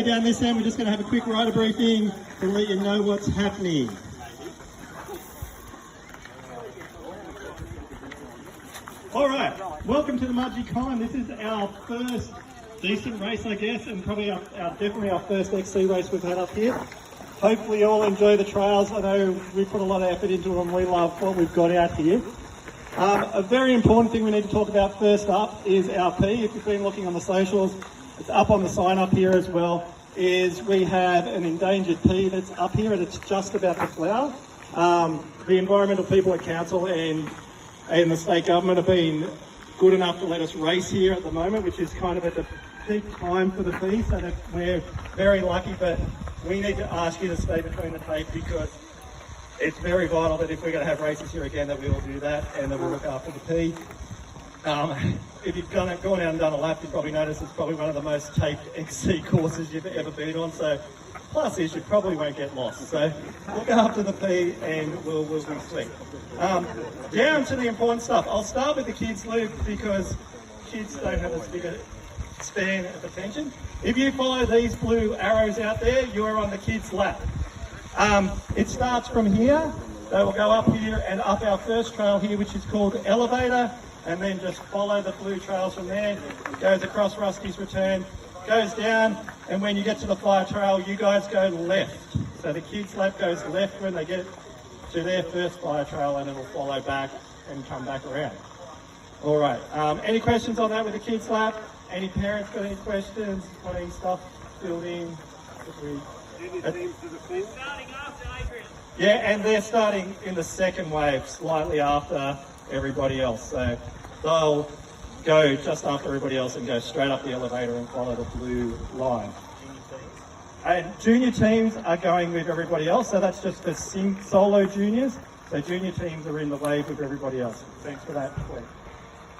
Down this end, we're just going to have a quick rider briefing to let you know what's happening. All right, welcome to the Mudgee Con. This is our first decent race, I guess, and probably definitely our first XC race we've had up here. Hopefully you all enjoy the trails. I know we put a lot of effort into them. We love what we've got out here. A very important thing we need to talk about first up is our P. If you've been looking on the socials, it's up on the sign up here as well, is we have an endangered P that's up here and it's just about to flower. The environmental people at council and the state government have been good enough to let us race here at the moment, which is kind of at the peak time for the P, so that we're very lucky, but we need to ask you to stay between the tape because it's very vital that if we're going to have races here again that we all do that and that we look after the P. If you've gone out and done a lap, you've probably noticed it's probably one of the most taped XC courses you've ever been on. So, plus is you probably won't get lost. So, look after the P and we'll be slick. Down to the important stuff. I'll start with the kids' loop because kids don't have as big a span of attention. If you follow these blue arrows out there, you are on the kids' lap. It starts from here. They will go up here and up our first trail here, which is called Elevator. And then just follow the blue trails from there, goes across Rusty's return, goes down, and when you get to the fire trail, you guys go left. So the kids' lap goes left when they get to their first fire trail, and it'll follow back and come back around. All right, any questions on that with the kids' lap? Any parents got any questions? Got any stuff filled in? Yeah, and they're starting in the second wave, slightly after everybody else. So they'll go just after everybody else and go straight up the elevator and follow the blue line. And junior teams are going with everybody else, so that's just for solo juniors. So junior teams are in the wave with everybody else. Thanks for that.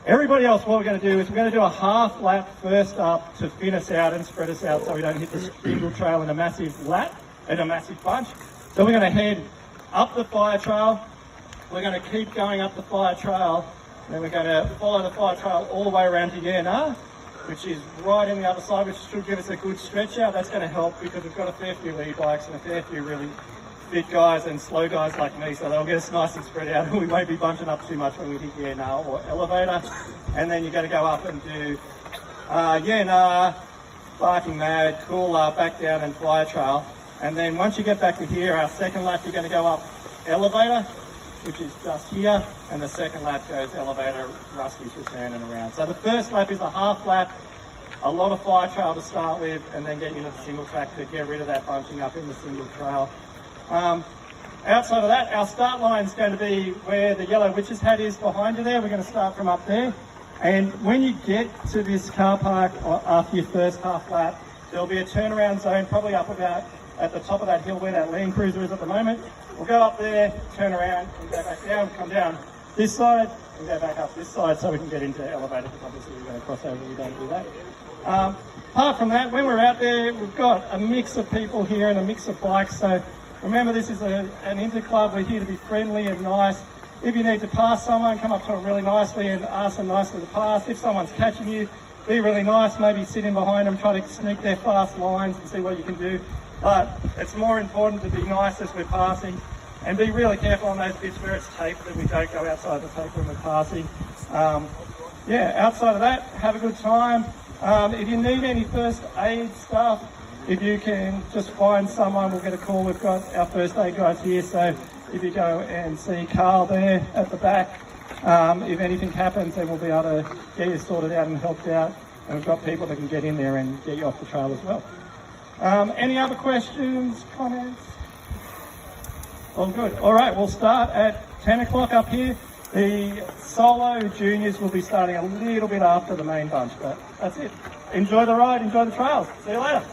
Everybody else, what we're going to do is we're going to do a half lap first up to thin us out and spread us out so we don't hit the single trail in a massive lap and a massive bunch. So we're going to head up the fire trail. We're going to keep going up the fire trail, and then we're going to follow the fire trail all the way around to Yerna, which is right in the other side, which should give us a good stretch out. That's going to help because we've got a fair few e-bikes and a fair few really fit guys and slow guys like me, so they'll get us nice and spread out, and we won't be bunching up too much when we hit Yerna or Elevator. And then you're going to go up and do Yerna, Barking Mad, Cooler, back down and fire trail. And then once you get back to here, our second lap, you're going to go up Elevator, which is just here, and the second lap goes Elevator, Rusty's return and around. So the first lap is a half lap, a lot of fire trail to start with, and then get into the single track to get rid of that bunching up in the single trail. Outside of that, our start line is going to be where the yellow witch's hat is behind you there. We're going to start from up there. And when you get to this car park after your first half lap, there'll be a turnaround zone probably up about at the top of that hill where that Land Cruiser is at the moment. We'll go up there, turn around, and go back down, come down this side, and go back up this side so we can get into Elevator, because obviously we're going to cross over, we don't do that. Apart from that, when we're out there, we've got a mix of people here and a mix of bikes, so remember this is an inter-club, we're here to be friendly and nice. If you need to pass someone, come up to them really nicely and ask them nicely to pass. If someone's catching you, be really nice, maybe sit in behind them, try to sneak their fast lines and see what you can do. But it's more important to be nice as we're passing and be really careful on those bits where it's taped that we don't go outside the tape when we're passing. Outside of that, have a good time. If you need any first aid stuff, if you can just find someone, we'll get a call. We've got our first aid guys here, so if you go and see Carl there at the back, if anything happens, then we'll be able to get you sorted out and helped out. And we've got people that can get in there and get you off the trail as well. Any other questions, comments? All good. All right, we'll start at 10 o'clock up here. The solo juniors will be starting a little bit after the main bunch, but that's it. Enjoy the ride, enjoy the trails. See you later.